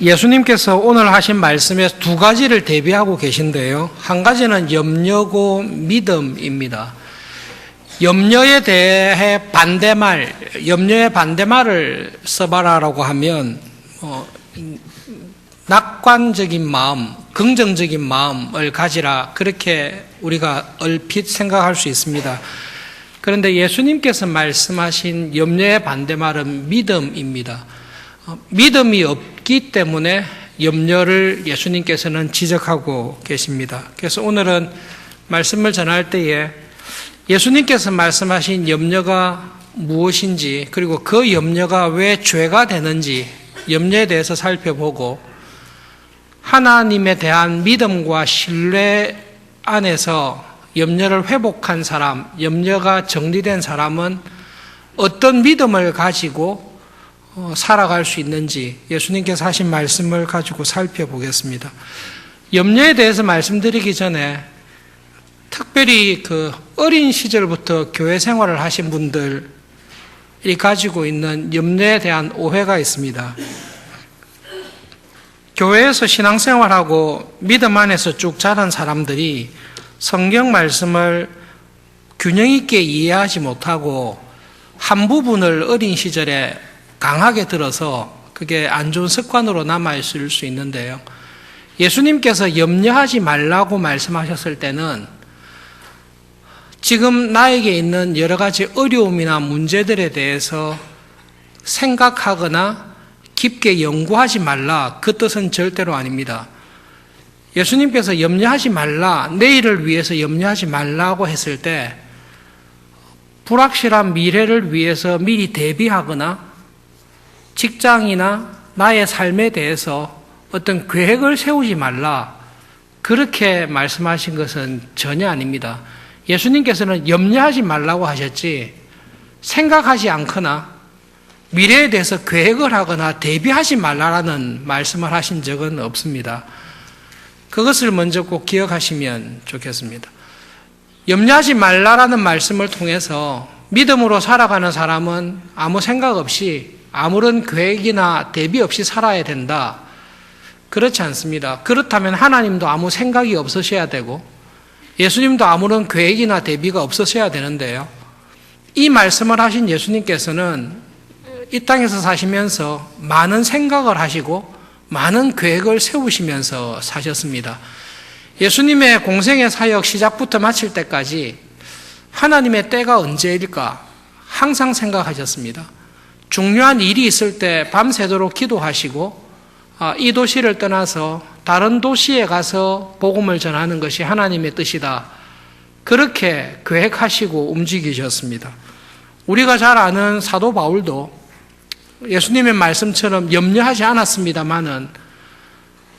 예수님께서 오늘 하신 말씀에 두 가지를 대비하고 계신데요. 한 가지는 염려고 믿음입니다. 염려에 대해 반대말, 염려의 반대말을 써봐라라고 하면 낙관적인 마음, 긍정적인 마음을 가지라, 그렇게 우리가 얼핏 생각할 수 있습니다. 그런데 예수님께서 말씀하신 염려의 반대말은 믿음입니다. 믿음이 없기 때문에 염려를 예수님께서는 지적하고 계십니다. 그래서 오늘은 말씀을 전할 때에 예수님께서 말씀하신 염려가 무엇인지, 그리고 그 염려가 왜 죄가 되는지 염려에 대해서 살펴보고, 하나님에 대한 믿음과 신뢰 안에서 염려를 회복한 사람, 염려가 정리된 사람은 어떤 믿음을 가지고 살아갈 수 있는지 예수님께서 하신 말씀을 가지고 살펴보겠습니다. 염려에 대해서 말씀드리기 전에 특별히 어린 시절부터 교회 생활을 하신 분들이 가지고 있는 염려에 대한 오해가 있습니다. 교회에서 신앙생활하고 믿음 안에서 쭉 자란 사람들이 성경 말씀을 균형 있게 이해하지 못하고 한 부분을 어린 시절에 강하게 들어서 그게 안 좋은 습관으로 남아있을 수 있는데요. 예수님께서 염려하지 말라고 말씀하셨을 때는 지금 나에게 있는 여러 가지 어려움이나 문제들에 대해서 생각하거나 깊게 연구하지 말라, 그 뜻은 절대로 아닙니다. 예수님께서 염려하지 말라, 내일을 위해서 염려하지 말라고 했을 때 불확실한 미래를 위해서 미리 대비하거나 직장이나 나의 삶에 대해서 어떤 계획을 세우지 말라, 그렇게 말씀하신 것은 전혀 아닙니다. 예수님께서는 염려하지 말라고 하셨지 생각하지 않거나 미래에 대해서 계획을 하거나 대비하지 말라라는 말씀을 하신 적은 없습니다. 그것을 먼저 꼭 기억하시면 좋겠습니다. 염려하지 말라라는 말씀을 통해서 믿음으로 살아가는 사람은 아무 생각 없이 아무런 계획이나 대비 없이 살아야 된다, 그렇지 않습니다. 그렇다면 하나님도 아무 생각이 없으셔야 되고 예수님도 아무런 계획이나 대비가 없으셔야 되는데요. 이 말씀을 하신 예수님께서는 이 땅에서 사시면서 많은 생각을 하시고 많은 계획을 세우시면서 사셨습니다. 예수님의 공생의 사역 시작부터 마칠 때까지 하나님의 때가 언제일까 항상 생각하셨습니다. 중요한 일이 있을 때 밤새도록 기도하시고 이 도시를 떠나서 다른 도시에 가서 복음을 전하는 것이 하나님의 뜻이다, 그렇게 계획하시고 움직이셨습니다. 우리가 잘 아는 사도 바울도 예수님의 말씀처럼 염려하지 않았습니다마는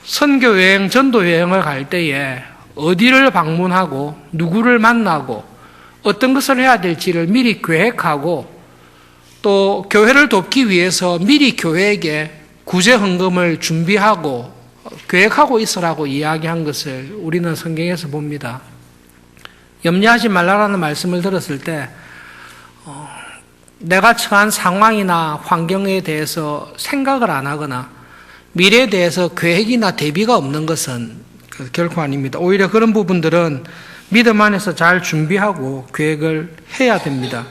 선교 여행, 전도 여행을 갈 때에 어디를 방문하고 누구를 만나고 어떤 것을 해야 될지를 미리 계획하고, 또 교회를 돕기 위해서 미리 교회에게 구제 헌금을 준비하고 계획하고 있으라고 이야기한 것을 우리는 성경에서 봅니다. 염려하지 말라라는 말씀을 들었을 때 내가 처한 상황이나 환경에 대해서 생각을 안 하거나 미래에 대해서 계획이나 대비가 없는 것은 결코 아닙니다. 오히려 그런 부분들은 믿음 안에서 잘 준비하고 계획을 해야 됩니다.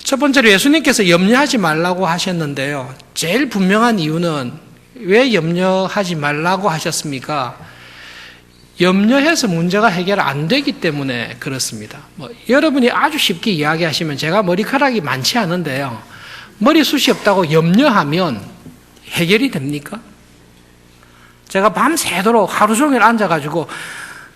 첫 번째로 예수님께서 염려하지 말라고 하셨는데요. 제일 분명한 이유는 왜 염려하지 말라고 하셨습니까? 염려해서 문제가 해결 안 되기 때문에 그렇습니다. 여러분이 아주 쉽게 이야기하시면 제가 머리카락이 많지 않은데요. 머리숱이 없다고 염려하면 해결이 됩니까? 제가 밤새도록 하루 종일 앉아가지고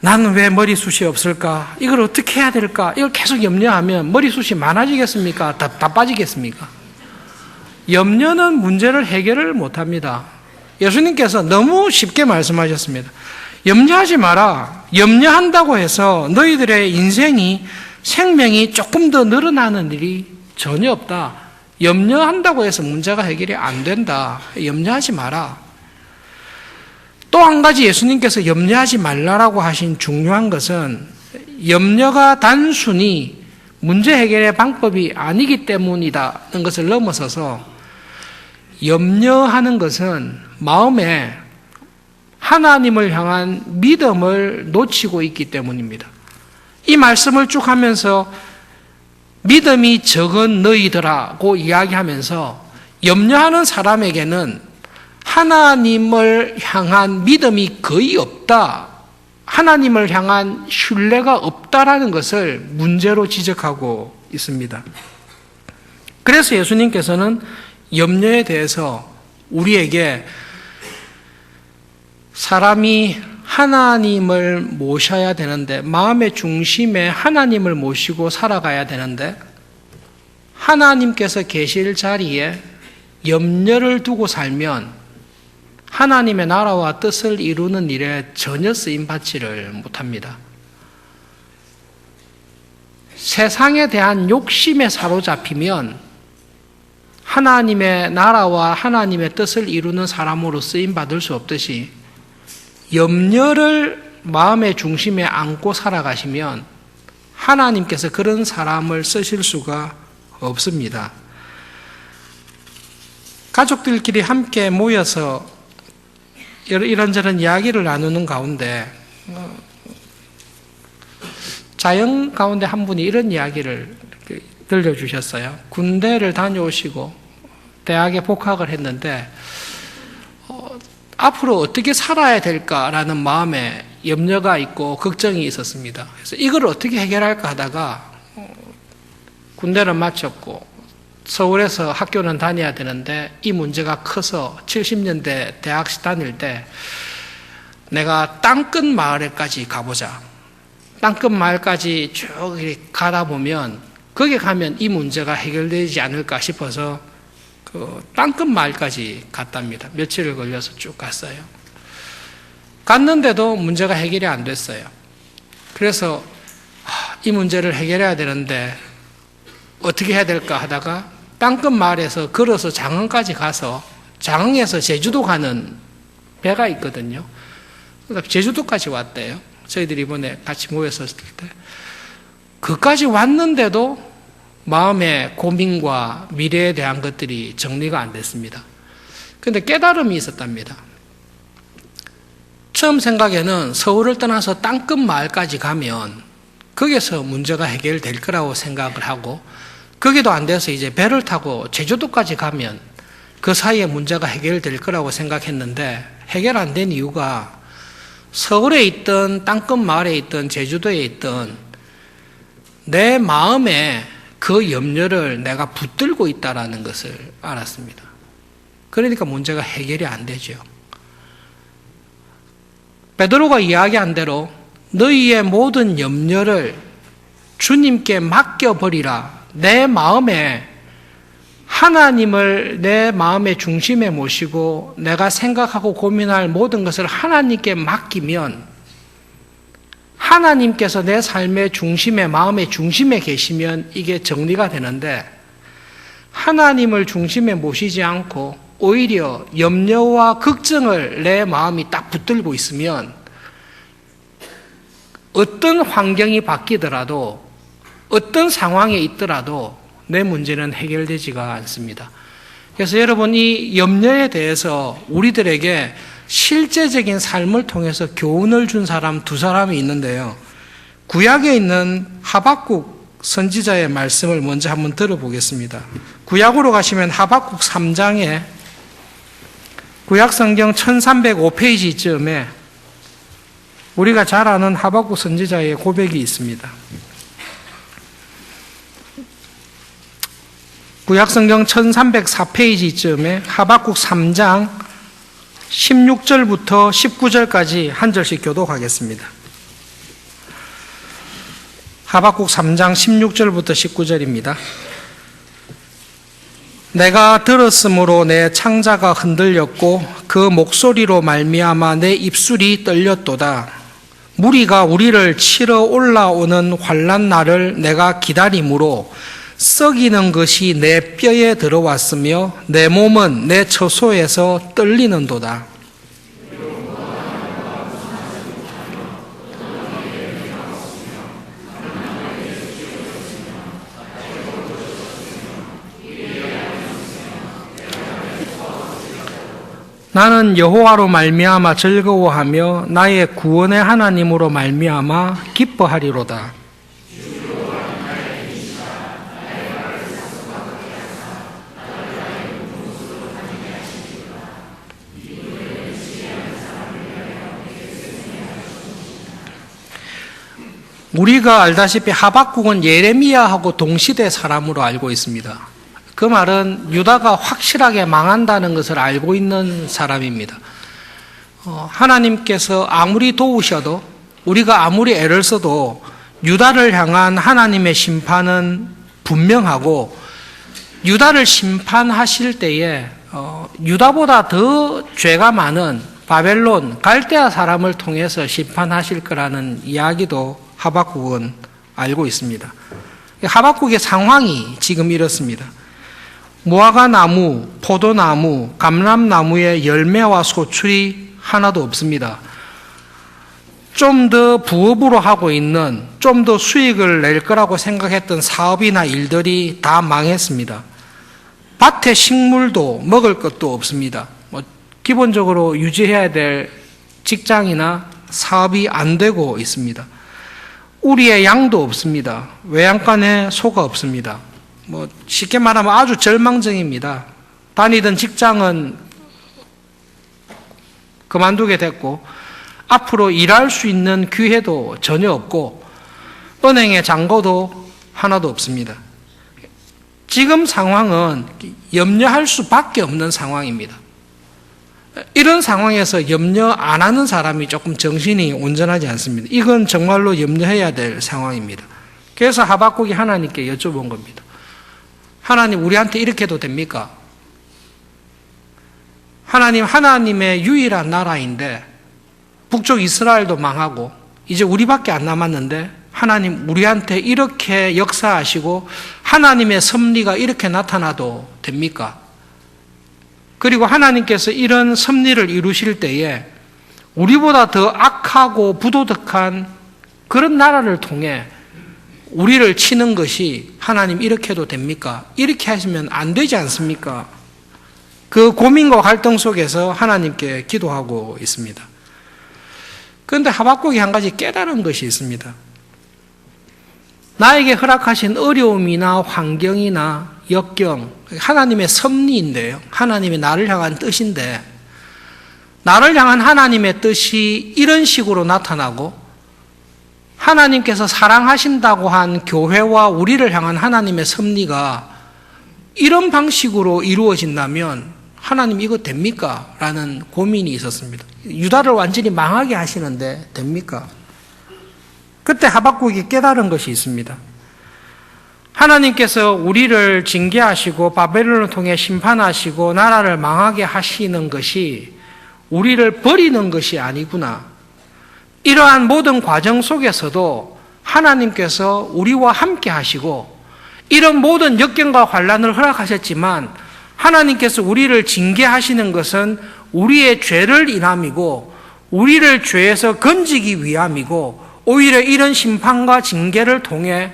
나는 왜 머리숱이 없을까? 이걸 어떻게 해야 될까? 이걸 계속 염려하면 머리숱이 많아지겠습니까? 다 빠지겠습니까? 염려는 문제를 해결을 못합니다. 예수님께서 너무 쉽게 말씀하셨습니다. 염려하지 마라. 염려한다고 해서 너희들의 인생이, 생명이 조금 더 늘어나는 일이 전혀 없다. 염려한다고 해서 문제가 해결이 안 된다. 염려하지 마라. 또 한 가지 예수님께서 염려하지 말라라고 하신 중요한 것은 염려가 단순히 문제 해결의 방법이 아니기 때문이다는 것을 넘어서서 염려하는 것은 마음에 하나님을 향한 믿음을 놓치고 있기 때문입니다. 이 말씀을 쭉 하면서 믿음이 적은 너희들아고 이야기하면서 염려하는 사람에게는 하나님을 향한 믿음이 거의 없다, 하나님을 향한 신뢰가 없다라는 것을 문제로 지적하고 있습니다. 그래서 예수님께서는 염려에 대해서 우리에게 사람이 하나님을 모셔야 되는데, 마음의 중심에 하나님을 모시고 살아가야 되는데, 하나님께서 계실 자리에 염려를 두고 살면 하나님의 나라와 뜻을 이루는 일에 전혀 쓰임받지를 못합니다. 세상에 대한 욕심에 사로잡히면 하나님의 나라와 하나님의 뜻을 이루는 사람으로 쓰임받을 수 없듯이, 염려를 마음의 중심에 안고 살아가시면 하나님께서 그런 사람을 쓰실 수가 없습니다. 가족들끼리 함께 모여서 이런저런 이야기를 나누는 가운데 자연 가운데 한 분이 이런 이야기를 들려주셨어요. 군대를 다녀오시고 대학에 복학을 했는데 앞으로 어떻게 살아야 될까라는 마음에 염려가 있고 걱정이 있었습니다. 그래서 이걸 어떻게 해결할까 하다가 군대를 마쳤고 서울에서 학교는 다녀야 되는데 이 문제가 커서 70년대 대학 다닐 때 내가 땅끝 마을에까지 가보자. 땅끝 마을까지 쭉 가다 보면 거기 가면 이 문제가 해결되지 않을까 싶어서 그 땅끝 마을까지 갔답니다. 며칠을 걸려서 쭉 갔어요. 갔는데도 문제가 해결이 안 됐어요. 그래서 이 문제를 해결해야 되는데 어떻게 해야 될까 하다가 땅끝 마을에서 걸어서 장흥까지 가서 장흥에서 제주도 가는 배가 있거든요. 그러니까 제주도까지 왔대요. 저희들이 이번에 같이 모였었을 때. 그까지 왔는데도 마음의 고민과 미래에 대한 것들이 정리가 안 됐습니다. 그런데 깨달음이 있었답니다. 처음 생각에는 서울을 떠나서 땅끝 마을까지 가면 거기서 문제가 해결될 거라고 생각을 하고, 거기도 안 돼서 이제 배를 타고 제주도까지 가면 그 사이에 문제가 해결될 거라고 생각했는데 해결 안 된 이유가 서울에 있던 땅끝 마을에 있던 제주도에 있던 내 마음에 그 염려를 내가 붙들고 있다는 것을 알았습니다. 그러니까 문제가 해결이 안 되죠. 베드로가 이야기한 대로 너희의 모든 염려를 주님께 맡겨버리라. 내 마음에 하나님을 내 마음의 중심에 모시고 내가 생각하고 고민할 모든 것을 하나님께 맡기면 하나님께서 내 삶의 중심에, 마음의 중심에 계시면 이게 정리가 되는데, 하나님을 중심에 모시지 않고 오히려 염려와 걱정을 내 마음이 딱 붙들고 있으면 어떤 환경이 바뀌더라도 어떤 상황에 있더라도 내 문제는 해결되지가 않습니다. 그래서 여러분, 이 염려에 대해서 우리들에게 실제적인 삶을 통해서 교훈을 준 사람 두 사람이 있는데요. 구약에 있는 하박국 선지자의 말씀을 먼저 한번 들어보겠습니다. 구약으로 가시면 하박국 3장에 구약성경 1305페이지쯤에 우리가 잘 아는 하박국 선지자의 고백이 있습니다. 구약성경 1304페이지쯤에 하박국 3장 16절부터 19절까지 한 절씩 교독하겠습니다. 하박국 3장 16절부터 19절입니다. 내가 들었으므로 내 창자가 흔들렸고 그 목소리로 말미암아 내 입술이 떨렸도다. 무리가 우리를 치러 올라오는 환난 날을 내가 기다림으로 썩이는 것이 내 뼈에 들어왔으며 내 몸은 내 처소에서 떨리는도다. 나는 여호와로 말미암아 즐거워하며 나의 구원의 하나님으로 말미암아 기뻐하리로다. 우리가 알다시피 하박국은 예레미야하고 동시대 사람으로 알고 있습니다. 그 말은 유다가 확실하게 망한다는 것을 알고 있는 사람입니다. 하나님께서 아무리 도우셔도, 우리가 아무리 애를 써도 유다를 향한 하나님의 심판은 분명하고, 유다를 심판하실 때에 유다보다 더 죄가 많은 바벨론, 갈대아 사람을 통해서 심판하실 거라는 이야기도 하박국은 알고 있습니다. 하박국의 상황이 지금 이렇습니다. 무화과 나무, 포도나무, 감람나무의 열매와 소출이 하나도 없습니다. 좀 더 부업으로 하고 있는, 좀 더 수익을 낼 거라고 생각했던 사업이나 일들이 다 망했습니다. 밭에 식물도 먹을 것도 없습니다. 기본적으로 유지해야 될 직장이나 사업이 안 되고 있습니다. 우리의 양도 없습니다. 외양간에 소가 없습니다. 쉽게 말하면 아주 절망적입니다. 다니던 직장은 그만두게 됐고, 앞으로 일할 수 있는 기회도 전혀 없고, 은행에 잔고도 하나도 없습니다. 지금 상황은 염려할 수밖에 없는 상황입니다. 이런 상황에서 염려 안 하는 사람이 조금 정신이 온전하지 않습니다. 이건 정말로 염려해야 될 상황입니다. 그래서 하박국이 하나님께 여쭤본 겁니다. 하나님, 우리한테 이렇게 해도 됩니까? 하나님, 하나님의 유일한 나라인데 북쪽 이스라엘도 망하고 이제 우리밖에 안 남았는데 하나님, 우리한테 이렇게 역사하시고 하나님의 섭리가 이렇게 나타나도 됩니까? 그리고 하나님께서 이런 섭리를 이루실 때에 우리보다 더 악하고 부도덕한 그런 나라를 통해 우리를 치는 것이 하나님 이렇게 해도 됩니까? 이렇게 하시면 안 되지 않습니까? 그 고민과 갈등 속에서 하나님께 기도하고 있습니다. 그런데 하박국이 한 가지 깨달은 것이 있습니다. 나에게 허락하신 어려움이나 환경이나 역경, 하나님의 섭리인데요. 하나님의 나를 향한 뜻인데, 나를 향한 하나님의 뜻이 이런 식으로 나타나고, 하나님께서 사랑하신다고 한 교회와 우리를 향한 하나님의 섭리가 이런 방식으로 이루어진다면 하나님 이거 됩니까? 라는 고민이 있었습니다. 유다를 완전히 망하게 하시는데 됩니까? 그때 하박국이 깨달은 것이 있습니다. 하나님께서 우리를 징계하시고 바벨론을 통해 심판하시고 나라를 망하게 하시는 것이 우리를 버리는 것이 아니구나. 이러한 모든 과정 속에서도 하나님께서 우리와 함께 하시고 이런 모든 역경과 환난을 허락하셨지만 하나님께서 우리를 징계하시는 것은 우리의 죄를 인함이고 우리를 죄에서 건지기 위함이고 오히려 이런 심판과 징계를 통해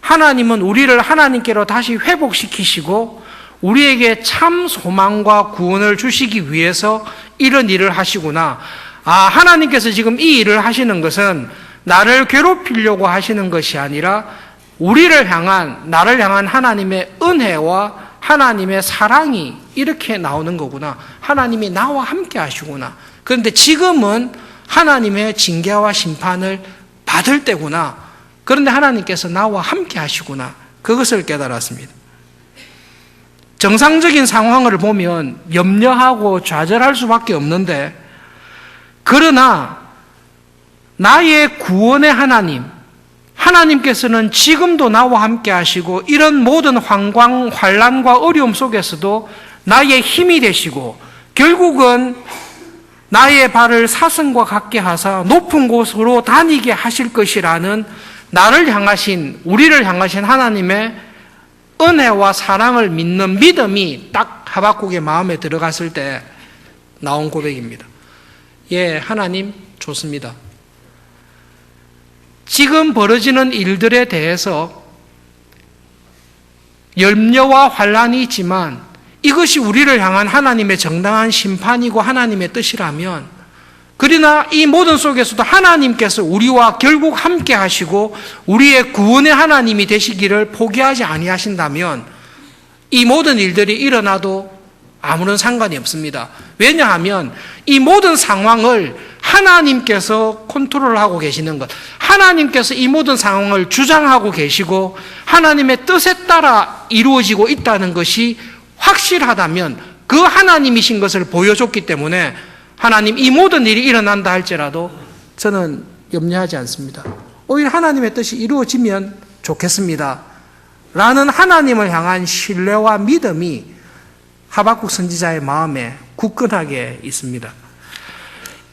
하나님은 우리를 하나님께로 다시 회복시키시고 우리에게 참 소망과 구원을 주시기 위해서 이런 일을 하시구나. 하나님께서 지금 이 일을 하시는 것은 나를 괴롭히려고 하시는 것이 아니라 우리를 향한, 나를 향한 하나님의 은혜와 하나님의 사랑이 이렇게 나오는 거구나. 하나님이 나와 함께 하시구나. 그런데 지금은 하나님의 징계와 심판을 받을 때구나. 그런데 하나님께서 나와 함께 하시구나. 그것을 깨달았습니다. 정상적인 상황을 보면 염려하고 좌절할 수밖에 없는데, 그러나 나의 구원의 하나님, 하나님께서는 지금도 나와 함께 하시고 이런 모든 환난과 어려움 속에서도 나의 힘이 되시고 결국은 나의 발을 사슴과 같게 하사 높은 곳으로 다니게 하실 것이라는 나를 향하신, 우리를 향하신 하나님의 은혜와 사랑을 믿는 믿음이 딱 하박국의 마음에 들어갔을 때 나온 고백입니다. 예, 하나님 좋습니다. 지금 벌어지는 일들에 대해서 염려와 환난이 있지만 이것이 우리를 향한 하나님의 정당한 심판이고 하나님의 뜻이라면, 그러나 이 모든 속에서도 하나님께서 우리와 결국 함께 하시고 우리의 구원의 하나님이 되시기를 포기하지 아니하신다면 이 모든 일들이 일어나도 아무런 상관이 없습니다. 왜냐하면 이 모든 상황을 하나님께서 컨트롤하고 계시는 것, 하나님께서 이 모든 상황을 주장하고 계시고 하나님의 뜻에 따라 이루어지고 있다는 것이 확실하다면 그 하나님이신 것을 보여줬기 때문에 하나님 이 모든 일이 일어난다 할지라도 저는 염려하지 않습니다. 오히려 하나님의 뜻이 이루어지면 좋겠습니다 라는 하나님을 향한 신뢰와 믿음이 하박국 선지자의 마음에 굳건하게 있습니다.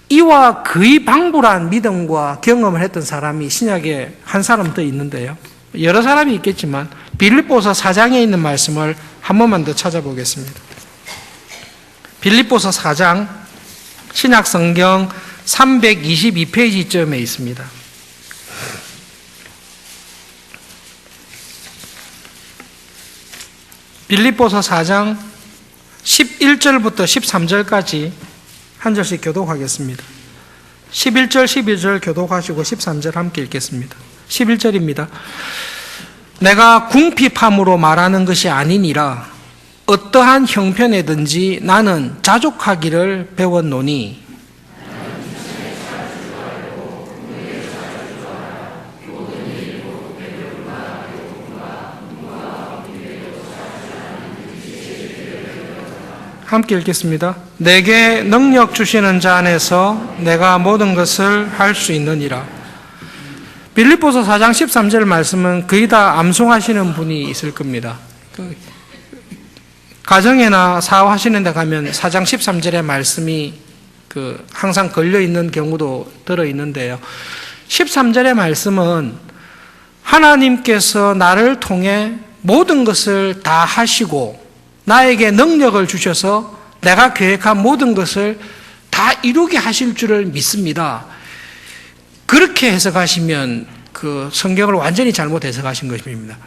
이와 거의 방불한 믿음과 경험을 했던 사람이 신약에 한 사람 더 있는데요. 여러 사람이 있겠지만 빌립보서 4장에 있는 말씀을 한 번만 더 찾아보겠습니다. 빌립보서 4장 신약 성경 322페이지쯤에 있습니다. 빌립보서 4장 11절부터 13절까지 한 절씩 교독하겠습니다. 11절, 12절 교독하시고 13절 함께 읽겠습니다. 11절입니다. 내가 궁핍함으로 말하는 것이 아니니라. 어떠한 형편에든지 나는 자족하기를 배웠노니 함께 읽겠습니다. 내게 능력 주시는 자 안에서 내가 모든 것을 할 수 있느니라. 빌립보서 4장 13절 말씀은 거의 다 암송하시는 분이 있을 겁니다. 가정이나 사업하시는 데 가면 4장 13절의 말씀이 항상 걸려있는 경우도 들어있는데요. 13절의 말씀은 하나님께서 나를 통해 모든 것을 다 하시고 나에게 능력을 주셔서 내가 계획한 모든 것을 다 이루게 하실 줄을 믿습니다. 그렇게 해석하시면 성경을 완전히 잘못 해석하신 것입니다.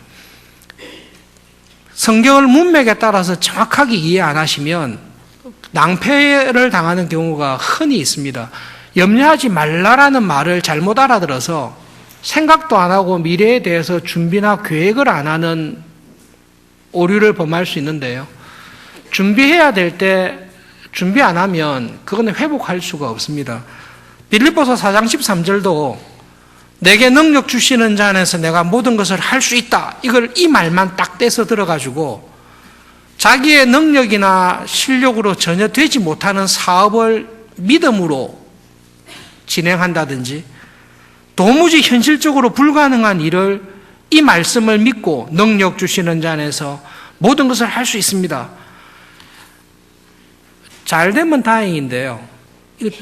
성경을 문맥에 따라서 정확하게 이해 안 하시면 낭패를 당하는 경우가 흔히 있습니다. 염려하지 말라라는 말을 잘못 알아들어서 생각도 안 하고 미래에 대해서 준비나 계획을 안 하는 오류를 범할 수 있는데요. 준비해야 될 때 준비 안 하면 그거는 회복할 수가 없습니다. 빌립보서 4장 13절도 내게 능력 주시는 자 안에서 내가 모든 것을 할 수 있다. 이 말만 딱 떼서 들어가지고 자기의 능력이나 실력으로 전혀 되지 못하는 사업을 믿음으로 진행한다든지 도무지 현실적으로 불가능한 일을 이 말씀을 믿고 능력 주시는 자 안에서 모든 것을 할 수 있습니다. 잘 되면 다행인데요.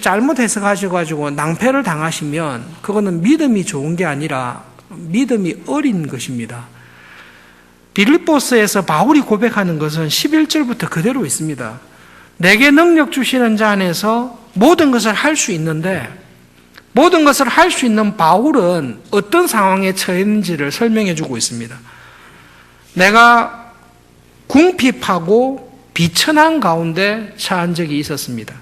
잘못 해석하셔가지고 낭패를 당하시면 그거는 믿음이 좋은 게 아니라 믿음이 어린 것입니다. 빌립보서에서 바울이 고백하는 것은 11절부터 그대로 있습니다. 내게 능력 주시는 자 안에서 모든 것을 할 수 있는데 모든 것을 할 수 있는 바울은 어떤 상황에 처했는지를 설명해 주고 있습니다. 내가 궁핍하고 비천한 가운데 처한 적이 있었습니다.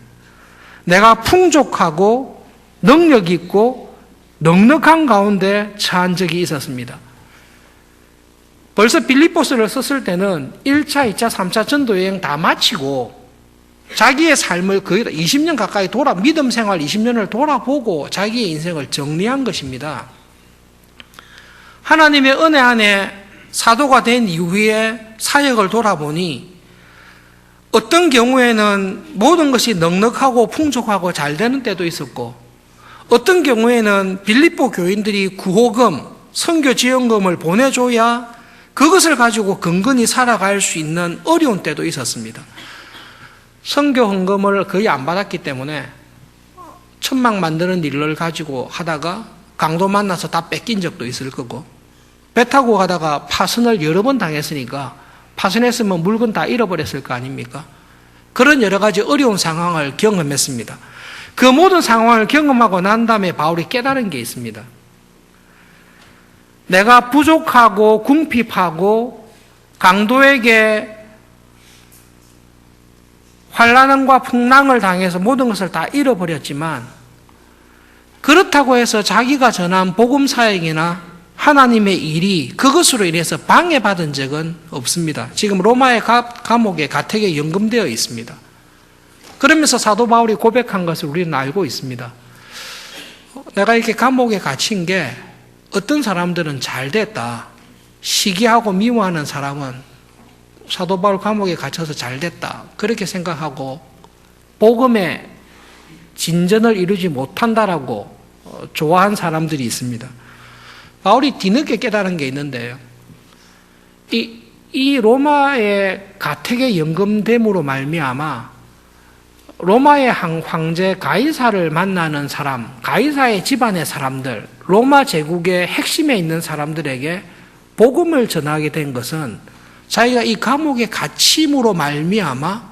내가 풍족하고 능력 있고 넉넉한 가운데 처한 적이 있었습니다. 벌써 빌립보서를 썼을 때는 1차, 2차, 3차 전도 여행 다 마치고 자기의 삶을 거의 20년 가까이 믿음 생활 20년을 돌아보고 자기의 인생을 정리한 것입니다. 하나님의 은혜 안에 사도가 된 이후에 사역을 돌아보니 어떤 경우에는 모든 것이 넉넉하고 풍족하고 잘 되는 때도 있었고 어떤 경우에는 빌립보 교인들이 구호금, 선교 지원금을 보내줘야 그것을 가지고 근근히 살아갈 수 있는 어려운 때도 있었습니다. 선교 헌금을 거의 안 받았기 때문에 천막 만드는 일을 가지고 하다가 강도 만나서 다 뺏긴 적도 있을 거고 배 타고 가다가 파손을 여러 번 당했으니까 파손했으면 물건 다 잃어버렸을 거 아닙니까? 그런 여러 가지 어려운 상황을 경험했습니다. 그 모든 상황을 경험하고 난 다음에 바울이 깨달은 게 있습니다. 내가 부족하고 궁핍하고 강도에게 환난과 풍랑을 당해서 모든 것을 다 잃어버렸지만 그렇다고 해서 자기가 전한 복음 사역이나 하나님의 일이 그것으로 인해서 방해받은 적은 없습니다. 지금 로마의 감옥에 가택에 연금되어 있습니다. 그러면서 사도 바울이 고백한 것을 우리는 알고 있습니다. 내가 이렇게 감옥에 갇힌 게 어떤 사람들은 잘 됐다. 시기하고 미워하는 사람은 사도 바울 감옥에 갇혀서 잘 됐다. 그렇게 생각하고 복음의 진전을 이루지 못한다라고 좋아한 사람들이 있습니다. 바울이 뒤늦게 깨달은 게 있는데요. 이 로마의 가택에 연금됨으로 말미암아 로마의 황제 가이사를 만나는 사람, 가이사의 집안의 사람들, 로마 제국의 핵심에 있는 사람들에게 복음을 전하게 된 것은 자기가 이 감옥에 갇힘으로 말미암아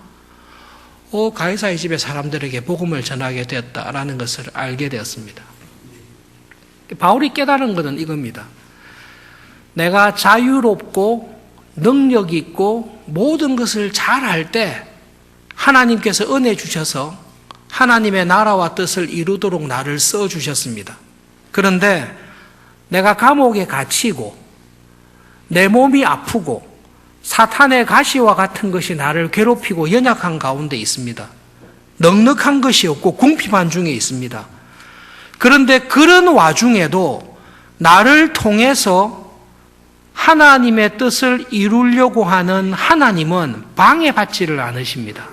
가이사의 집의 사람들에게 복음을 전하게 되었다라는 것을 알게 되었습니다. 바울이 깨달은 것은 이겁니다. 내가 자유롭고 능력 있고 모든 것을 잘할 때 하나님께서 은혜 주셔서 하나님의 나라와 뜻을 이루도록 나를 써주셨습니다. 그런데 내가 감옥에 갇히고 내 몸이 아프고 사탄의 가시와 같은 것이 나를 괴롭히고 연약한 가운데 있습니다. 넉넉한 것이 없고 궁핍한 중에 있습니다. 그런데 그런 와중에도 나를 통해서 하나님의 뜻을 이루려고 하는 하나님은 방해받지를 않으십니다.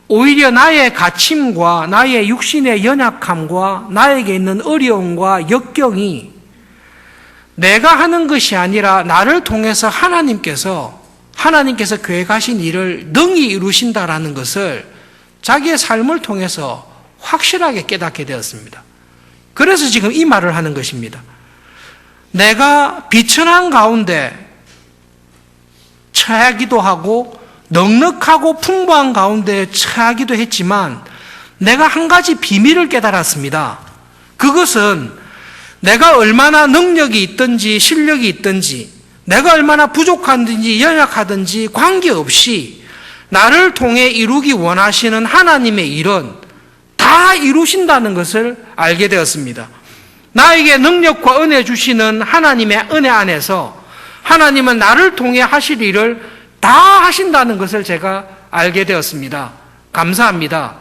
오히려 나의 갇힘과 나의 육신의 연약함과 나에게 있는 어려움과 역경이 내가 하는 것이 아니라 나를 통해서 하나님께서 계획하신 일을 능히 이루신다라는 것을 자기의 삶을 통해서 확실하게 깨닫게 되었습니다. 그래서 지금 이 말을 하는 것입니다. 내가 비천한 가운데 처하기도 하고 넉넉하고 풍부한 가운데 처하기도 했지만 내가 한 가지 비밀을 깨달았습니다. 그것은 내가 얼마나 능력이 있든지 실력이 있든지 내가 얼마나 부족하든지 연약하든지 관계없이 나를 통해 이루기 원하시는 하나님의 일은 다 이루신다는 것을 알게 되었습니다. 나에게 능력과 은혜 주시는 하나님의 은혜 안에서 하나님은 나를 통해 하실 일을 다 하신다는 것을 제가 알게 되었습니다. 감사합니다.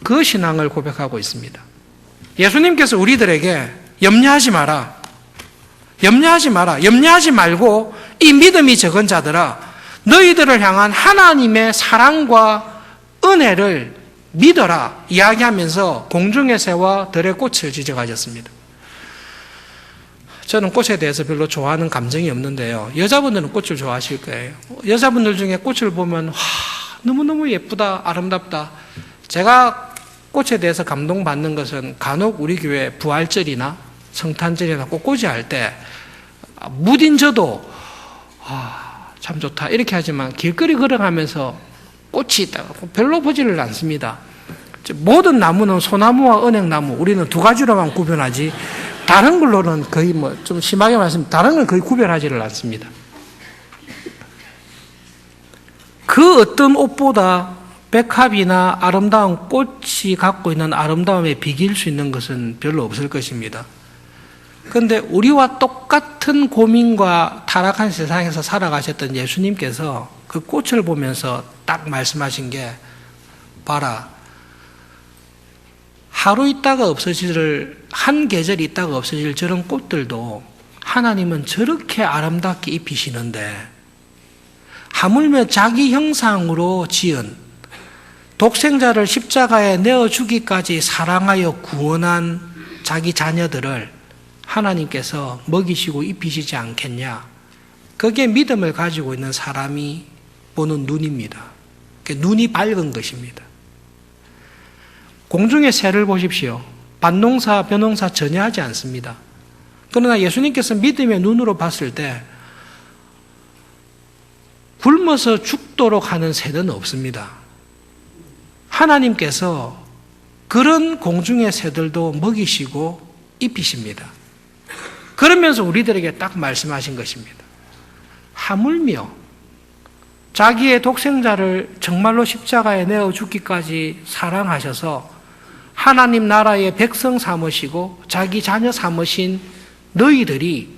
그 신앙을 고백하고 있습니다. 예수님께서 우리들에게 염려하지 마라. 염려하지 말고 이 믿음이 적은 자들아 너희들을 향한 하나님의 사랑과 은혜를 믿어라 이야기하면서 공중의 새와 들의 꽃을 지적하셨습니다. 저는 꽃에 대해서 별로 좋아하는 감정이 없는데요. 여자분들은 꽃을 좋아하실 거예요. 여자분들 중에 꽃을 보면 너무너무 예쁘다, 아름답다. 제가 꽃에 대해서 감동받는 것은 간혹 우리 교회 부활절이나 성탄절이나 꽃꽂이 할 때 무딘 저도 참 좋다 이렇게 하지만 길거리 걸어가면서 꽃이 있다고 별로 보지를 않습니다. 모든 나무는 소나무와 은행나무 우리는 두 가지로만 구별하지 다른 걸로는 거의 좀 심하게 말씀드리면 다른 걸 거의 구별하지를 않습니다. 그 어떤 옷보다 백합이나 아름다운 꽃이 갖고 있는 아름다움에 비길 수 있는 것은 별로 없을 것입니다. 그런데 우리와 똑같은 고민과 타락한 세상에서 살아가셨던 예수님께서 그 꽃을 보면서 딱 말씀하신 게 봐라. 하루 있다가 한 계절 있다가 없어질 저런 꽃들도 하나님은 저렇게 아름답게 입히시는데 하물며 자기 형상으로 지은 독생자를 십자가에 내어주기까지 사랑하여 구원한 자기 자녀들을 하나님께서 먹이시고 입히시지 않겠냐. 그게 믿음을 가지고 있는 사람이 보는 눈입니다. 눈이 밝은 것입니다. 공중의 새를 보십시오. 반농사, 벼농사 전혀 하지 않습니다. 그러나 예수님께서 믿음의 눈으로 봤을 때 굶어서 죽도록 하는 새는 없습니다. 하나님께서 그런 공중의 새들도 먹이시고 입히십니다. 그러면서 우리들에게 딱 말씀하신 것입니다. 하물며 자기의 독생자를 정말로 십자가에 내어 죽기까지 사랑하셔서 하나님 나라의 백성 삼으시고 자기 자녀 삼으신 너희들이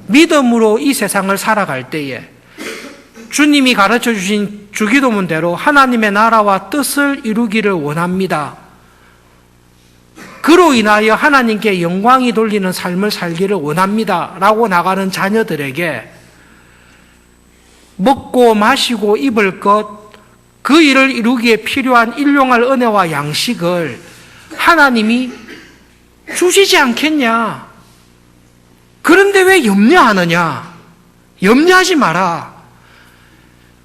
믿음으로 이 세상을 살아갈 때에 주님이 가르쳐 주신 주기도문대로 하나님의 나라와 뜻을 이루기를 원합니다. 그로 인하여 하나님께 영광이 돌리는 삶을 살기를 원합니다. 라고 나가는 자녀들에게 먹고 마시고 입을 것, 그 일을 이루기에 필요한 일용할 은혜와 양식을 하나님이 주시지 않겠냐? 그런데 왜 염려하느냐? 염려하지 마라.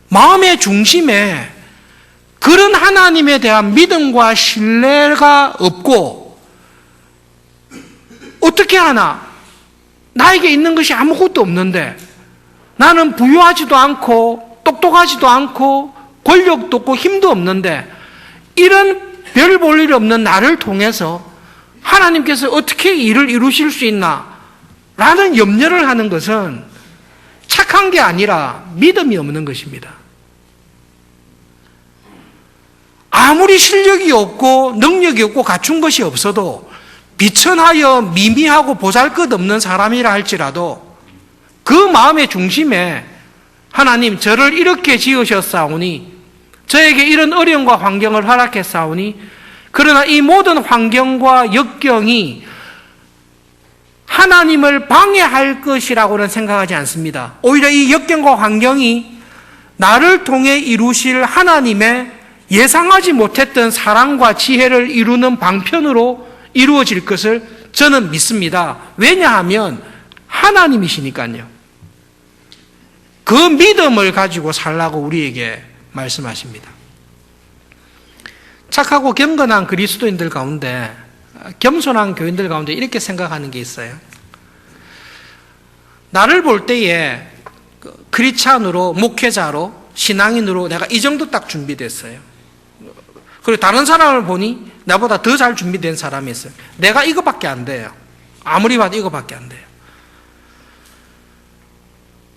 마음의 중심에 그런 하나님에 대한 믿음과 신뢰가 없고 어떻게 하나? 나에게 있는 것이 아무것도 없는데 나는 부유하지도 않고 똑똑하지도 않고 권력도 없고 힘도 없는데 이런 별 볼 일 없는 나를 통해서 하나님께서 어떻게 일을 이루실 수 있나? 라는 염려를 하는 것은 착한 게 아니라 믿음이 없는 것입니다. 아무리 실력이 없고 능력이 없고 갖춘 것이 없어도 비천하여 미미하고 보잘것없는 사람이라 할지라도 그 마음의 중심에 하나님 저를 이렇게 지으셨사오니 저에게 이런 어려움과 환경을 허락했사오니 그러나 이 모든 환경과 역경이 하나님을 방해할 것이라고는 생각하지 않습니다. 오히려 이 역경과 환경이 나를 통해 이루실 하나님의 예상하지 못했던 사랑과 지혜를 이루는 방편으로 이루어질 것을 저는 믿습니다. 왜냐하면 하나님이시니까요. 그 믿음을 가지고 살라고 우리에게 말씀하십니다. 착하고 경건한 그리스도인들 가운데, 겸손한 교인들 가운데 이렇게 생각하는 게 있어요. 나를 볼 때에 크리스찬으로, 목회자로, 신앙인으로 내가 이 정도 딱 준비됐어요. 그리고 다른 사람을 보니 나보다 더 잘 준비된 사람이 있어요. 내가 이거밖에 안 돼요. 아무리 봐도 이거밖에 안 돼요.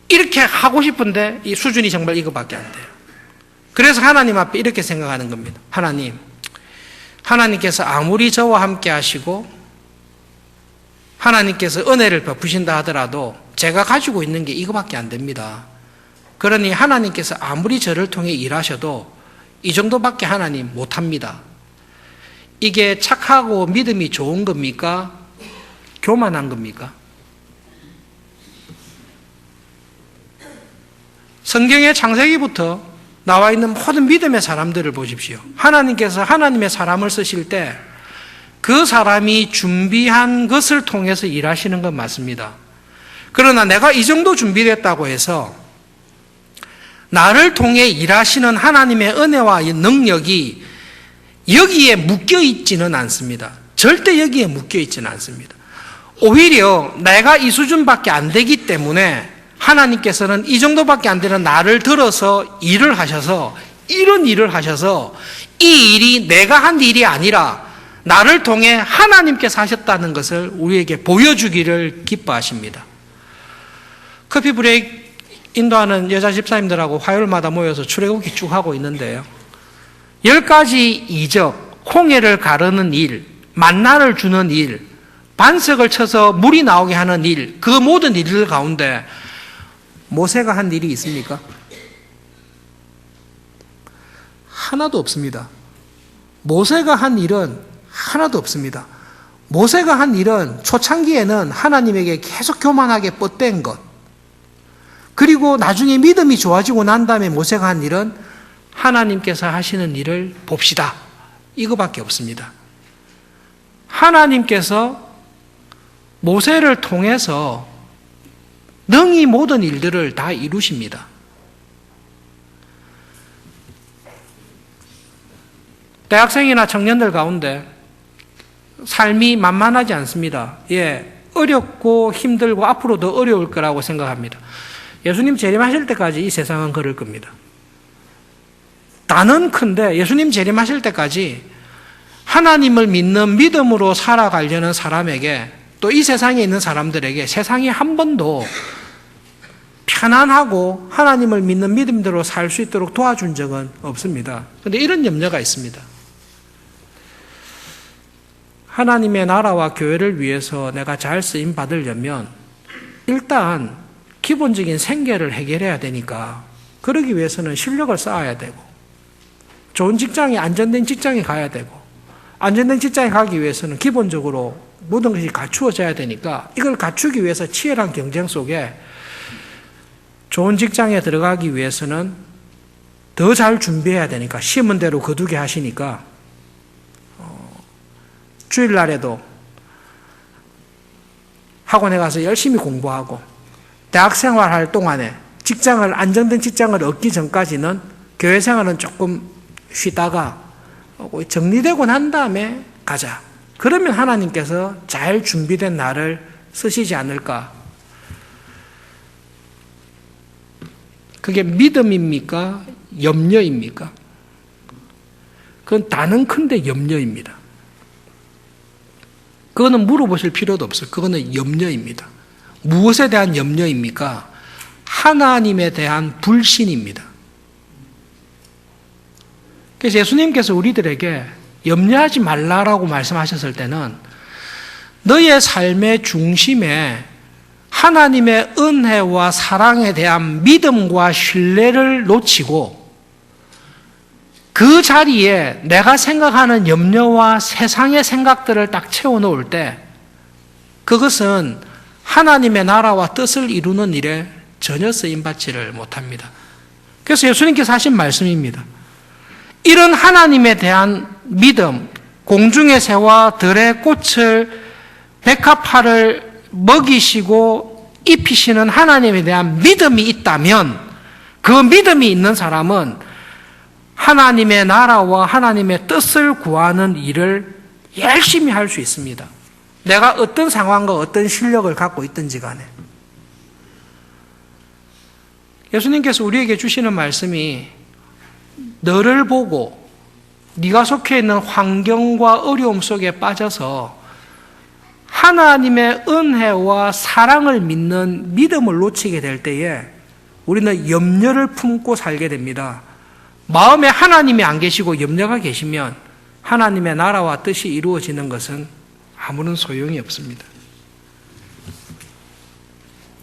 이렇게 하고 싶은데 이 수준이 정말 이거밖에 안 돼요. 그래서 하나님 앞에 이렇게 생각하는 겁니다. 하나님께서 아무리 저와 함께 하시고 하나님께서 은혜를 베푸신다 하더라도 제가 가지고 있는 게 이거밖에 안 됩니다. 그러니 하나님께서 아무리 저를 통해 일하셔도 이 정도밖에 하나님 못합니다. 이게 착하고 믿음이 좋은 겁니까? 교만한 겁니까? 성경의 창세기부터 나와 있는 모든 믿음의 사람들을 보십시오. 하나님께서 하나님의 사람을 쓰실 때 그 사람이 준비한 것을 통해서 일하시는 건 맞습니다. 그러나 내가 이 정도 준비됐다고 해서 나를 통해 일하시는 하나님의 은혜와 능력이 여기에 묶여 있지는 않습니다. 절대 여기에 묶여 있지는 않습니다. 오히려 내가 이 수준밖에 안 되기 때문에 하나님께서는 이 정도밖에 안 되는 나를 들어서 일을 하셔서 이런 일을 하셔서 이 일이 내가 한 일이 아니라 나를 통해 하나님께서 하셨다는 것을 우리에게 보여주기를 기뻐하십니다. 커피 브레이크 인도하는 여자 집사님들하고 화요일마다 모여서 출애굽기 쭉 하고 있는데요. 10가지 이적, 홍해를 가르는 일, 만나를 주는 일, 반석을 쳐서 물이 나오게 하는 일, 그 모든 일들 가운데 모세가 한 일이 있습니까? 하나도 없습니다. 모세가 한 일은 하나도 없습니다. 모세가 한 일은 초창기에는 하나님에게 계속 교만하게 뻗댄 것, 그리고 나중에 믿음이 좋아지고 난 다음에 모세가 한 일은 하나님께서 하시는 일을 봅시다. 이거밖에 없습니다. 하나님께서 모세를 통해서 능히 모든 일들을 다 이루십니다. 대학생이나 청년들 가운데 삶이 만만하지 않습니다. 어렵고 힘들고 앞으로 더 어려울 거라고 생각합니다. 예수님 재림하실 때까지 이 세상은 그럴 겁니다. 나는 큰데 예수님 재림하실 때까지 하나님을 믿는 믿음으로 살아가려는 사람에게 또 이 세상에 있는 사람들에게 세상이 한 번도 편안하고 하나님을 믿는 믿음대로 살 수 있도록 도와준 적은 없습니다. 그런데 이런 염려가 있습니다. 하나님의 나라와 교회를 위해서 내가 잘 쓰임 받으려면 일단 기본적인 생계를 해결해야 되니까 그러기 위해서는 실력을 쌓아야 되고 좋은 직장에 안전된 직장에 가야 되고 안전된 직장에 가기 위해서는 기본적으로 모든 것이 갖추어져야 되니까 이걸 갖추기 위해서 치열한 경쟁 속에 좋은 직장에 들어가기 위해서는 더 잘 준비해야 되니까 심은 대로 거두게 하시니까 주일날에도 학원에 가서 열심히 공부하고 대학생활 할 동안에 안정된 직장을 얻기 전까지는 교회 생활은 조금 쉬다가 정리되고 난 다음에 가자. 그러면 하나님께서 잘 준비된 나를 쓰시지 않을까. 그게 믿음입니까? 염려입니까? 그건 단언컨대 염려입니다. 그거는 물어보실 필요도 없어요. 그거는 염려입니다. 무엇에 대한 염려입니까? 하나님에 대한 불신입니다. 그래서 예수님께서 우리들에게 염려하지 말라라고 말씀하셨을 때는 너의 삶의 중심에 하나님의 은혜와 사랑에 대한 믿음과 신뢰를 놓치고 그 자리에 내가 생각하는 염려와 세상의 생각들을 딱 채워놓을 때 그것은 하나님의 나라와 뜻을 이루는 일에 전혀 쓰임받지를 못합니다. 그래서 예수님께서 하신 말씀입니다. 이런 하나님에 대한 믿음, 공중의 새와 들의 꽃을 백합화를 먹이시고 입히시는 하나님에 대한 믿음이 있다면 그 믿음이 있는 사람은 하나님의 나라와 하나님의 뜻을 구하는 일을 열심히 할 수 있습니다. 내가 어떤 상황과 어떤 실력을 갖고 있든지 간에. 예수님께서 우리에게 주시는 말씀이 너를 보고 네가 속해 있는 환경과 어려움 속에 빠져서 하나님의 은혜와 사랑을 믿는 믿음을 놓치게 될 때에 우리는 염려를 품고 살게 됩니다. 마음에 하나님이 안 계시고 염려가 계시면 하나님의 나라와 뜻이 이루어지는 것은 아무런 소용이 없습니다.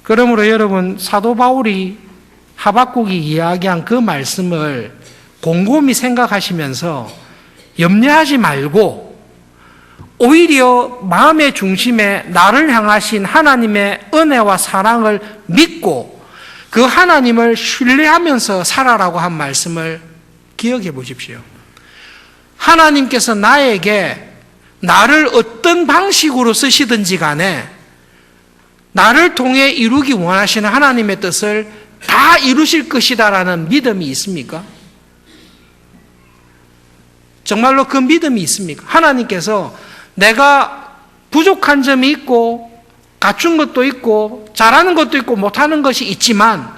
그러므로 여러분, 사도 바울이 하박국이 이야기한 그 말씀을 곰곰이 생각하시면서 염려하지 말고 오히려 마음의 중심에 나를 향하신 하나님의 은혜와 사랑을 믿고 그 하나님을 신뢰하면서 살아라고 한 말씀을 기억해 보십시오. 하나님께서 나에게 나를 어떤 방식으로 쓰시든지 간에 나를 통해 이루기 원하시는 하나님의 뜻을 다 이루실 것이다라는 믿음이 있습니까? 정말로 그 믿음이 있습니까? 하나님께서 내가 부족한 점이 있고 갖춘 것도 있고 잘하는 것도 있고 못하는 것이 있지만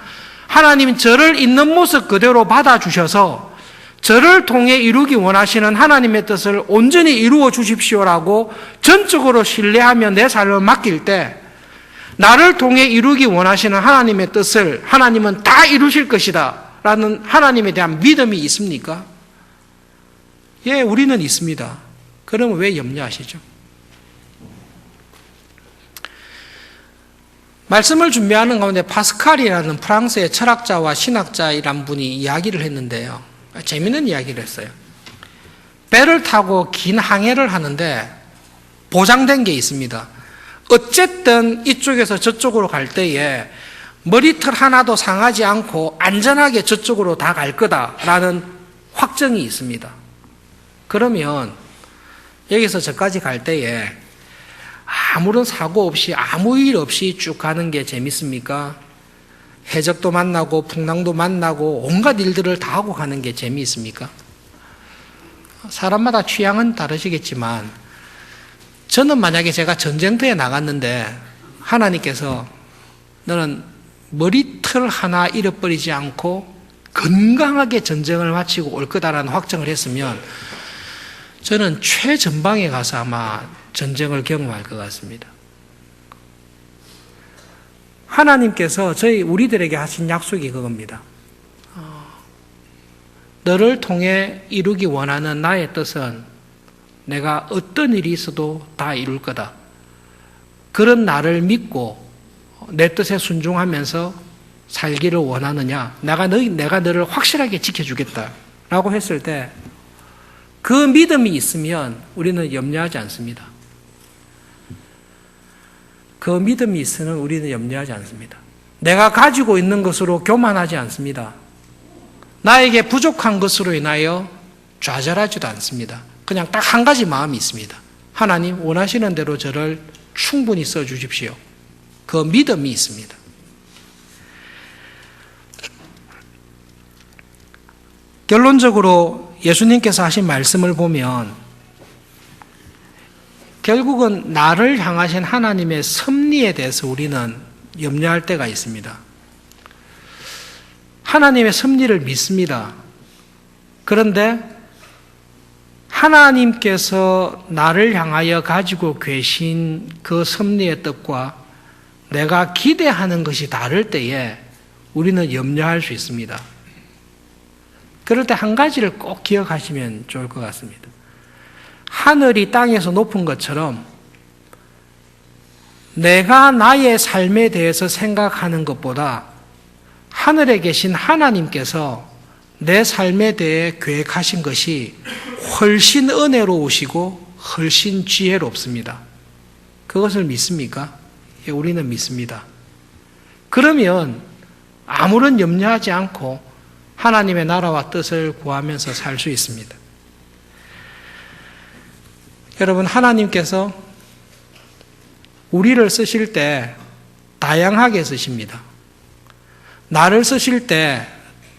하나님은 저를 있는 모습 그대로 받아주셔서 저를 통해 이루기 원하시는 하나님의 뜻을 온전히 이루어 주십시오라고 전적으로 신뢰하며 내 삶을 맡길 때 나를 통해 이루기 원하시는 하나님의 뜻을 하나님은 다 이루실 것이다 라는 하나님에 대한 믿음이 있습니까? 예, 우리는 있습니다. 그러면 왜 염려하시죠? 말씀을 준비하는 가운데 파스칼이라는 프랑스의 철학자와 신학자이란 분이 이야기를 했는데요. 재미있는 이야기를 했어요. 배를 타고 긴 항해를 하는데 보장된 게 있습니다. 어쨌든 이쪽에서 저쪽으로 갈 때에 머리털 하나도 상하지 않고 안전하게 저쪽으로 다 갈 거다라는 확정이 있습니다. 그러면 여기서 저까지 갈 때에 아무런 사고 없이 아무 일 없이 쭉 가는 게 재밌습니까? 해적도 만나고 풍랑도 만나고 온갖 일들을 다 하고 가는 게 재미있습니까? 사람마다 취향은 다르시겠지만 저는 만약에 제가 전쟁터에 나갔는데 하나님께서 너는 머리털 하나 잃어버리지 않고 건강하게 전쟁을 마치고 올 거다라는 확정을 했으면 저는 최전방에 가서 아마 전쟁을 경험할 것 같습니다. 하나님께서 우리들에게 하신 약속이 그겁니다. 너를 통해 이루기 원하는 나의 뜻은 내가 어떤 일이 있어도 다 이룰 거다. 그런 나를 믿고 내 뜻에 순종하면서 살기를 원하느냐? 내가 너를 확실하게 지켜주겠다. 라고 했을 때 그 믿음이 있으면 우리는 염려하지 않습니다. 그 믿음이 있으면 우리는 염려하지 않습니다. 내가 가지고 있는 것으로 교만하지 않습니다. 나에게 부족한 것으로 인하여 좌절하지도 않습니다. 그냥 딱 한 가지 마음이 있습니다. 하나님 원하시는 대로 저를 충분히 써주십시오. 그 믿음이 있습니다. 결론적으로 예수님께서 하신 말씀을 보면 결국은 나를 향하신 하나님의 섭리에 대해서 우리는 염려할 때가 있습니다. 하나님의 섭리를 믿습니다. 그런데 하나님께서 나를 향하여 가지고 계신 그 섭리의 뜻과 내가 기대하는 것이 다를 때에 우리는 염려할 수 있습니다. 그럴 때 한 가지를 꼭 기억하시면 좋을 것 같습니다. 하늘이 땅에서 높은 것처럼 내가 나의 삶에 대해서 생각하는 것보다 하늘에 계신 하나님께서 내 삶에 대해 계획하신 것이 훨씬 은혜로우시고 훨씬 지혜롭습니다. 그것을 믿습니까? 예, 우리는 믿습니다. 그러면 아무런 염려하지 않고 하나님의 나라와 뜻을 구하면서 살 수 있습니다. 여러분, 하나님께서 우리를 쓰실 때 다양하게 쓰십니다. 나를 쓰실 때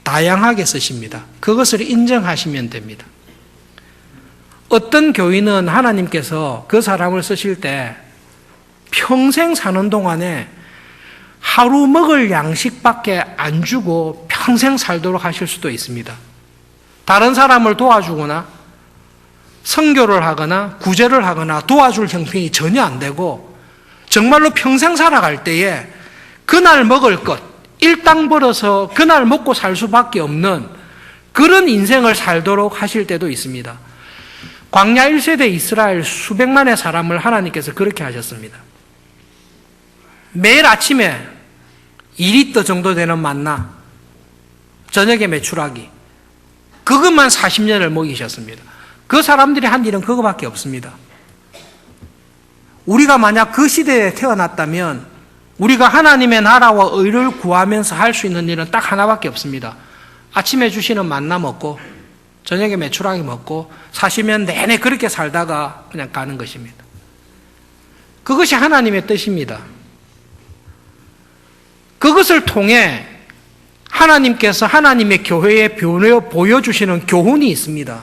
다양하게 쓰십니다. 그것을 인정하시면 됩니다. 어떤 교인은 하나님께서 그 사람을 쓰실 때 평생 사는 동안에 하루 먹을 양식밖에 안 주고 평생 살도록 하실 수도 있습니다. 다른 사람을 도와주거나 선교를 하거나 구제를 하거나 도와줄 형편이 전혀 안 되고 정말로 평생 살아갈 때에 그날 먹을 것, 일당 벌어서 그날 먹고 살 수밖에 없는 그런 인생을 살도록 하실 때도 있습니다. 광야 1세대 이스라엘 수백만의 사람을 하나님께서 그렇게 하셨습니다. 매일 아침에 2리터 정도 되는 만나, 저녁에 메추라기, 그것만 40년을 먹이셨습니다. 그 사람들이 한 일은 그거밖에 없습니다. 우리가 만약 그 시대에 태어났다면 우리가 하나님의 나라와 의를 구하면서 할 수 있는 일은 딱 하나밖에 없습니다. 아침에 주시는 만나 먹고 저녁에 메추라기 먹고 40년 내내 그렇게 살다가 그냥 가는 것입니다. 그것이 하나님의 뜻입니다. 그것을 통해 하나님께서 하나님의 교회에 보여주시는 교훈이 있습니다.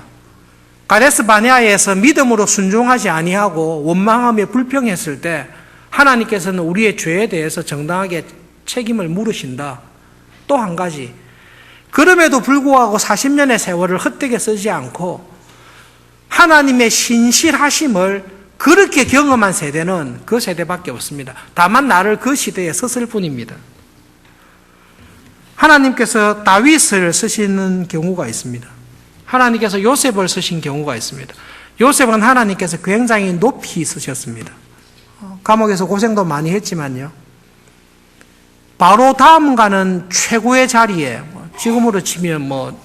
가데스 바네아에서 믿음으로 순종하지 아니하고 원망하며 불평했을 때 하나님께서는 우리의 죄에 대해서 정당하게 책임을 물으신다. 또 한 가지, 그럼에도 불구하고 40년의 세월을 헛되게 쓰지 않고 하나님의 신실하심을 그렇게 경험한 세대는 그 세대밖에 없습니다. 다만 나를 그 시대에 썼을 뿐입니다. 하나님께서 다윗을 쓰시는 경우가 있습니다. 하나님께서 요셉을 쓰신 경우가 있습니다. 요셉은 하나님께서 굉장히 높이 쓰셨습니다. 감옥에서 고생도 많이 했지만요. 바로 다음가는 최고의 자리에, 지금으로 치면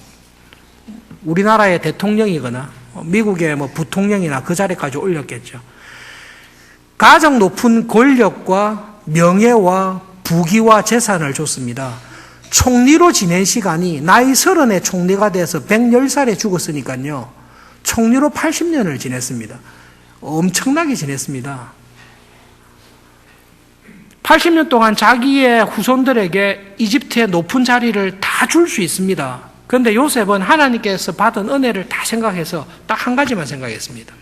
우리나라의 대통령이거나 미국의 부통령이나 그 자리까지 올렸겠죠. 가장 높은 권력과 명예와 부귀와 재산을 줬습니다. 총리로 지낸 시간이 나이 30에 총리가 돼서 110살에 죽었으니까요. 총리로 80년을 지냈습니다. 엄청나게 지냈습니다. 80년 동안 자기의 후손들에게 이집트의 높은 자리를 다 줄 수 있습니다. 그런데 요셉은 하나님께서 받은 은혜를 다 생각해서 딱 한 가지만 생각했습니다.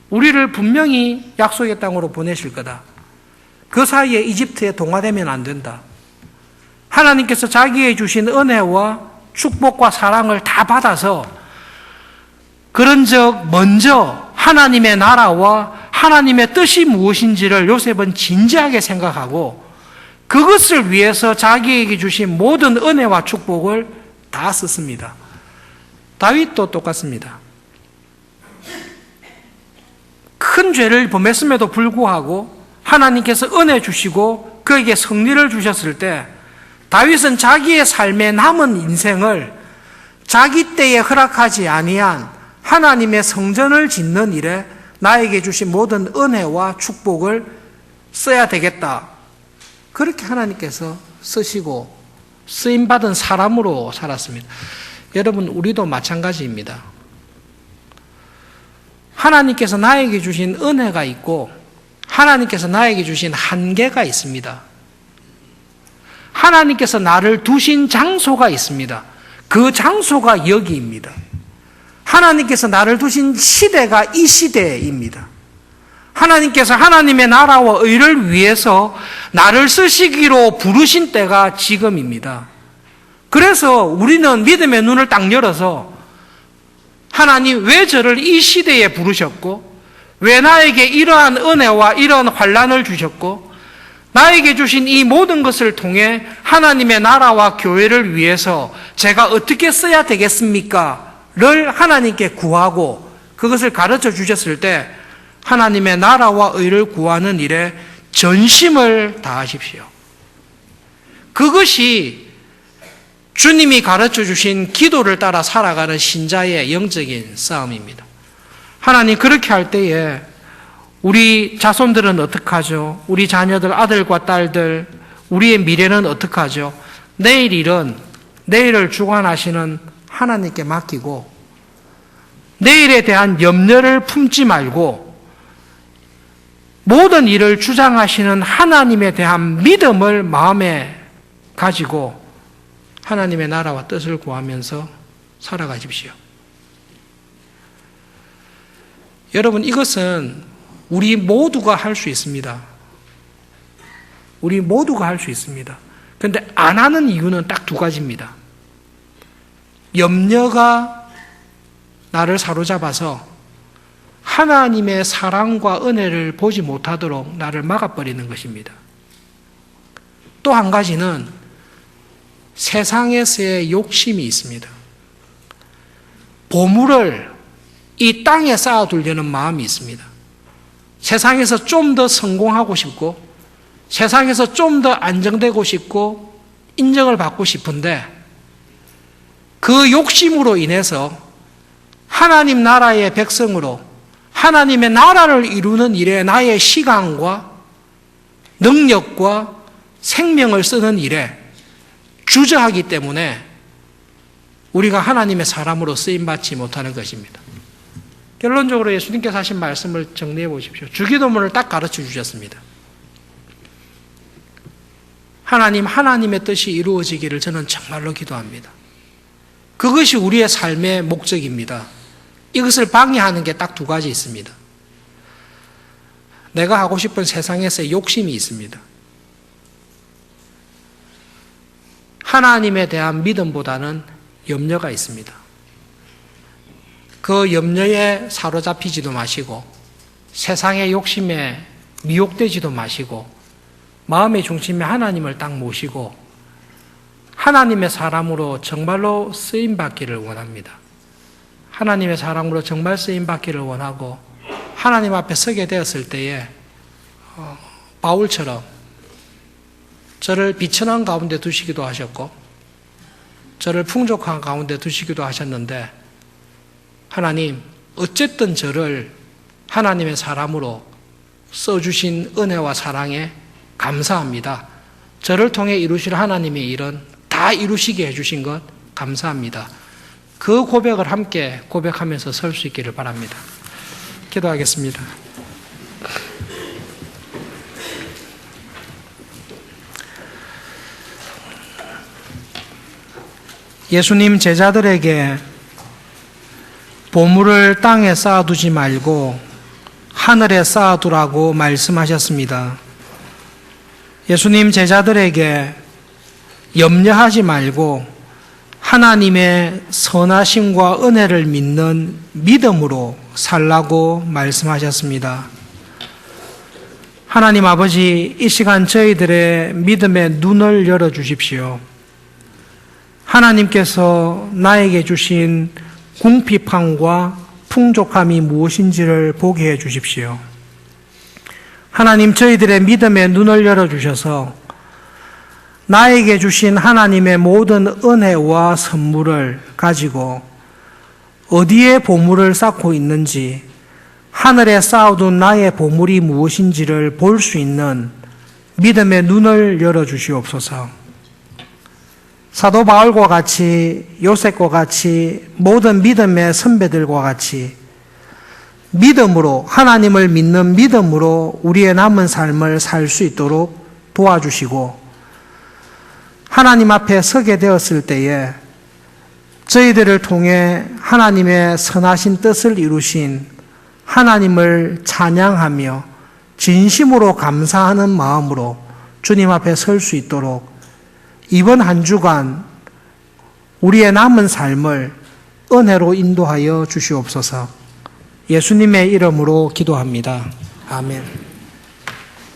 우리를 분명히 약속의 땅으로 보내실 거다. 그 사이에 이집트에 동화되면 안 된다. 하나님께서 자기에 주신 은혜와 축복과 사랑을 다 받아서 그런즉 먼저 하나님의 나라와 하나님의 뜻이 무엇인지를 요셉은 진지하게 생각하고 그것을 위해서 자기에게 주신 모든 은혜와 축복을 다 썼습니다. 다윗도 똑같습니다. 큰 죄를 범했음에도 불구하고 하나님께서 은혜 주시고 그에게 승리를 주셨을 때 다윗은 자기의 삶의 남은 인생을 자기 때에 허락하지 아니한 하나님의 성전을 짓는 일에 나에게 주신 모든 은혜와 축복을 써야 되겠다. 그렇게 하나님께서 쓰시고 쓰임받은 사람으로 살았습니다. 여러분, 우리도 마찬가지입니다. 하나님께서 나에게 주신 은혜가 있고 하나님께서 나에게 주신 한계가 있습니다. 하나님께서 나를 두신 장소가 있습니다. 그 장소가 여기입니다. 하나님께서 나를 두신 시대가 이 시대입니다. 하나님께서 하나님의 나라와 의를 위해서 나를 쓰시기로 부르신 때가 지금입니다. 그래서 우리는 믿음의 눈을 딱 열어서 하나님 왜 저를 이 시대에 부르셨고 왜 나에게 이러한 은혜와 이러한 환난을 주셨고 나에게 주신 이 모든 것을 통해 하나님의 나라와 교회를 위해서 제가 어떻게 써야 되겠습니까? 를 하나님께 구하고 그것을 가르쳐 주셨을 때 하나님의 나라와 의를 구하는 일에 전심을 다하십시오. 그것이 주님이 가르쳐 주신 기도를 따라 살아가는 신자의 영적인 싸움입니다. 하나님, 그렇게 할 때에 우리 자손들은 어떡하죠? 우리 자녀들, 아들과 딸들, 우리의 미래는 어떡하죠? 내일 일은 내일을 주관하시는 하나님께 맡기고 내일에 대한 염려를 품지 말고 모든 일을 주장하시는 하나님에 대한 믿음을 마음에 가지고 하나님의 나라와 뜻을 구하면서 살아가십시오. 여러분, 이것은 우리 모두가 할 수 있습니다. 우리 모두가 할 수 있습니다. 그런데 안 하는 이유는 딱 두 가지입니다. 염려가 나를 사로잡아서 하나님의 사랑과 은혜를 보지 못하도록 나를 막아버리는 것입니다. 또 한 가지는 세상에서의 욕심이 있습니다. 보물을 이 땅에 쌓아두려는 마음이 있습니다. 세상에서 좀 더 성공하고 싶고 세상에서 좀 더 안정되고 싶고 인정을 받고 싶은데 그 욕심으로 인해서 하나님 나라의 백성으로 하나님의 나라를 이루는 일에 나의 시간과 능력과 생명을 쓰는 일에 주저하기 때문에 우리가 하나님의 사람으로 쓰임받지 못하는 것입니다. 결론적으로 예수님께서 하신 말씀을 정리해 보십시오. 주기도문을 딱 가르쳐 주셨습니다. 하나님의 뜻이 이루어지기를 저는 정말로 기도합니다. 그것이 우리의 삶의 목적입니다. 이것을 방해하는 게 딱 두 가지 있습니다. 내가 하고 싶은 세상에서의 욕심이 있습니다. 하나님에 대한 믿음보다는 염려가 있습니다. 그 염려에 사로잡히지도 마시고 세상의 욕심에 미혹되지도 마시고 마음의 중심에 하나님을 딱 모시고 하나님의 사람으로 정말로 쓰임받기를 원합니다. 하나님의 사람으로 정말 쓰임받기를 원하고 하나님 앞에 서게 되었을 때에 바울처럼 저를 비천한 가운데 두시기도 하셨고 저를 풍족한 가운데 두시기도 하셨는데 하나님, 어쨌든 저를 하나님의 사람으로 써주신 은혜와 사랑에 감사합니다. 저를 통해 이루실 하나님의 일은 다 이루시게 해주신 것 감사합니다. 그 고백을 함께 고백하면서 설 수 있기를 바랍니다. 기도하겠습니다. 예수님 제자들에게 보물을 땅에 쌓아두지 말고 하늘에 쌓아두라고 말씀하셨습니다. 예수님 제자들에게 염려하지 말고 하나님의 선하심과 은혜를 믿는 믿음으로 살라고 말씀하셨습니다. 하나님 아버지, 이 시간 저희들의 믿음의 눈을 열어주십시오. 하나님께서 나에게 주신 궁핍함과 풍족함이 무엇인지를 보게 해 주십시오. 하나님, 저희들의 믿음의 눈을 열어주셔서 나에게 주신 하나님의 모든 은혜와 선물을 가지고 어디에 보물을 쌓고 있는지, 하늘에 쌓아둔 나의 보물이 무엇인지를 볼 수 있는 믿음의 눈을 열어주시옵소서. 사도 바울과 같이, 요셉과 같이, 모든 믿음의 선배들과 같이 믿음으로, 하나님을 믿는 믿음으로 우리의 남은 삶을 살 수 있도록 도와주시고, 하나님 앞에 서게 되었을 때에 저희들을 통해 하나님의 선하신 뜻을 이루신 하나님을 찬양하며 진심으로 감사하는 마음으로 주님 앞에 설 수 있도록 이번 한 주간 우리의 남은 삶을 은혜로 인도하여 주시옵소서. 예수님의 이름으로 기도합니다. 아멘.